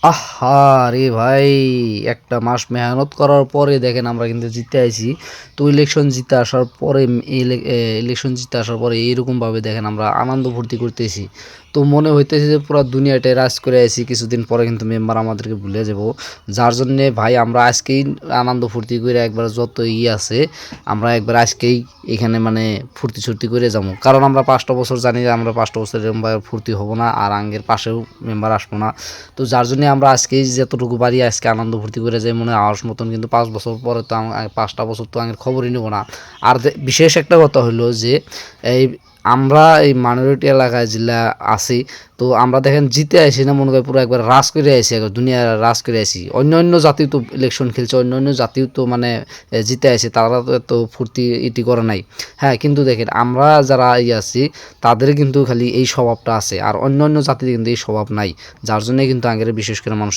আহা! রে ভাই, একটা মাস মেহনত করার পরে দেখেন আমরা কিন্তু জিতে আইছি। তো ইলেকশন জিতে আসার পরে ইলেকশন জিতে আসার পরে এইরকমভাবে দেখেন আমরা আনন্দ ফুর্তি করতেছি। তো মনে হইতেছে যে পুরা দুনিয়াটায় রাজ করে আইছি। কিছুদিন পরে কিন্তু মেম্বার আমাদেরকে ভুলে যাবো। যার জন্যে ভাই আমরা আজকেই আনন্দ ফুর্তি কইরা একবার যত আছে আমরা একবার আজকেই এখানে মানে ফুর্তি-সুর্তি করে যাবো। কারণ আমরা ৫ টা বছর জানি যে আমরা ৫ টা বছর এরকমভাবে ফুর্তি হবো না। আর আঙ্গের পাশেও মেম্বার আসবো না। তো যার জন্য আমরা আজকেই যতটুকু পারি আজকে আনন্দ ফুর্তি করে যাই মনে হয় আওয়াজ মতন, কিন্তু ৫ বছর পরে তো ৫টা বছর তো আগের খবরই নেব না। আর বিশেষ একটা কথা হলো যে এই আমরা এই মাইনরিটি এলাকায় যেগুলা আছি, তো আমরা দেখেন জিতে আসি না, মনে করি পুরো একবার রাজ করে আসি, একবার দুনিয়া রাজ করে আসি। অন্য অন্য জাতি তো ইলেকশন খেলছে, অন্য অন্য জাতিও তো মানে জিতে আসে, তারা তো এত ফুর্তি ইটি করে নাই। হ্যাঁ, কিন্তু দেখেন আমরা যারা আছি তাদের কিন্তু খালি এই স্বভাবটা আছে, আর অন্য অন্য জাতির কিন্তু এই স্বভাব নাই। যার জন্যই কিন্তু আগের বিশেষ করে মানুষ